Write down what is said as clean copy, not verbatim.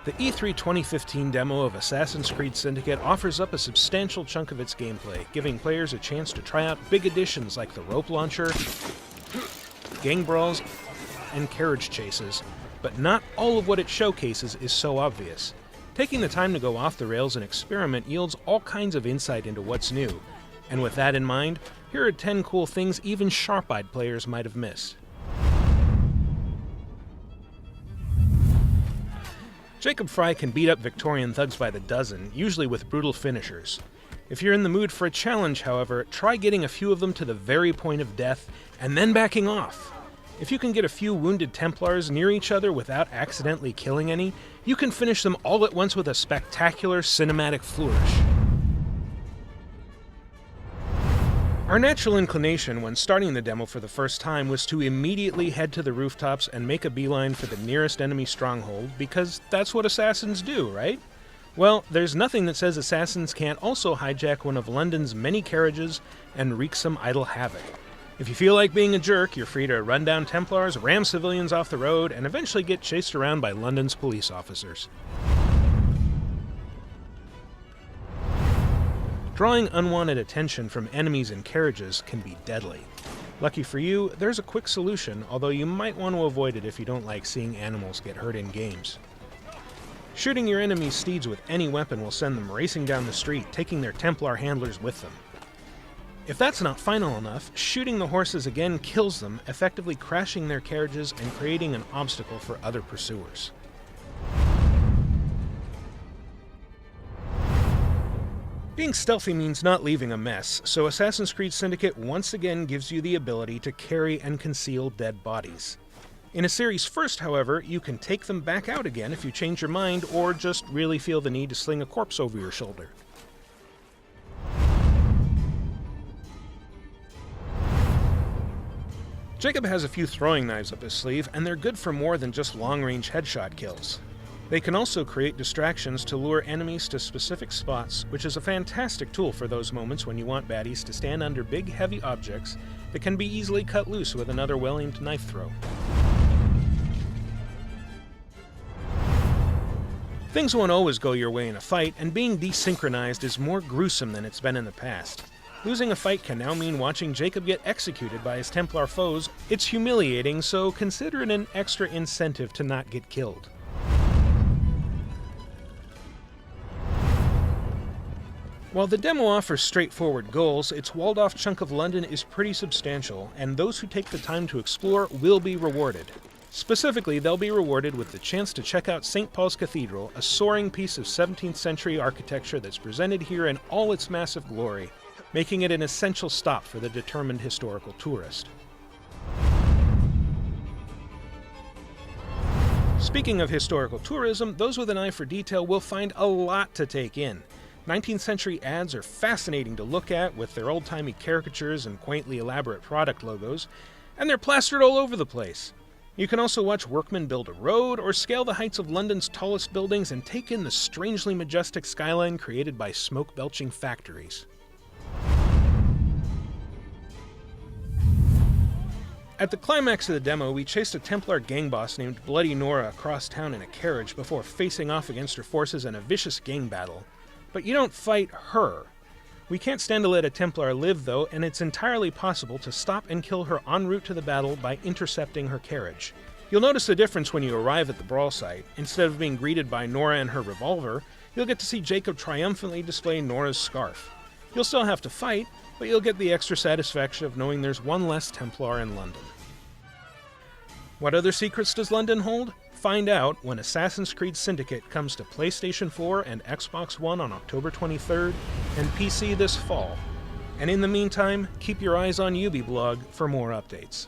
The E3 2015 demo of Assassin's Creed Syndicate offers up a substantial chunk of its gameplay, giving players a chance to try out big additions like the rope launcher, gang brawls, and carriage chases, but not all of what it showcases is so obvious. Taking the time to go off the rails and experiment yields all kinds of insight into what's new, and with that in mind, here are 10 cool things even sharp-eyed players might have missed. Jacob Fry can beat up Victorian thugs by the dozen, usually with brutal finishers. If you're in the mood for a challenge, however, try getting a few of them to the very point of death, and then backing off. If you can get a few wounded Templars near each other without accidentally killing any, you can finish them all at once with a spectacular cinematic flourish. Our natural inclination when starting the demo for the first time was to immediately head to the rooftops and make a beeline for the nearest enemy stronghold, because that's what assassins do, right? Well, there's nothing that says assassins can't also hijack one of London's many carriages and wreak some idle havoc. If you feel like being a jerk, you're free to run down Templars, ram civilians off the road, and eventually get chased around by London's police officers. Drawing unwanted attention from enemies and carriages can be deadly. Lucky for you, there's a quick solution, although you might want to avoid it if you don't like seeing animals get hurt in games. Shooting your enemy's steeds with any weapon will send them racing down the street, taking their Templar handlers with them. If that's not final enough, shooting the horses again kills them, effectively crashing their carriages and creating an obstacle for other pursuers. Being stealthy means not leaving a mess, so Assassin's Creed Syndicate once again gives you the ability to carry and conceal dead bodies. In a series first, however, you can take them back out again if you change your mind or just really feel the need to sling a corpse over your shoulder. Jacob has a few throwing knives up his sleeve, and they're good for more than just long-range headshot kills. They can also create distractions to lure enemies to specific spots, which is a fantastic tool for those moments when you want baddies to stand under big, heavy objects that can be easily cut loose with another well-aimed knife throw. Things won't always go your way in a fight, and being desynchronized is more gruesome than it's been in the past. Losing a fight can now mean watching Jacob get executed by his Templar foes. It's humiliating, so consider it an extra incentive to not get killed. While the demo offers straightforward goals, its walled-off chunk of London is pretty substantial, and those who take the time to explore will be rewarded. Specifically, they'll be rewarded with the chance to check out St. Paul's Cathedral, a soaring piece of 17th century architecture that's presented here in all its massive glory, making it an essential stop for the determined historical tourist. Speaking of historical tourism, those with an eye for detail will find a lot to take in. 19th century ads are fascinating to look at with their old-timey caricatures and quaintly elaborate product logos, and they're plastered all over the place. You can also watch workmen build a road or scale the heights of London's tallest buildings and take in the strangely majestic skyline created by smoke-belching factories. At the climax of the demo, we chased a Templar gang boss named Bloody Nora across town in a carriage before facing off against her forces in a vicious gang battle. But you don't fight her. We can't stand to let a Templar live, though, and it's entirely possible to stop and kill her en route to the battle by intercepting her carriage. You'll notice the difference when you arrive at the brawl site. Instead of being greeted by Nora and her revolver, you'll get to see Jacob triumphantly display Nora's scarf. You'll still have to fight, but you'll get the extra satisfaction of knowing there's one less Templar in London. What other secrets does London hold? Find out when Assassin's Creed Syndicate comes to PlayStation 4 and Xbox One on October 23rd, and PC this fall. And in the meantime, keep your eyes on Ubiblog for more updates.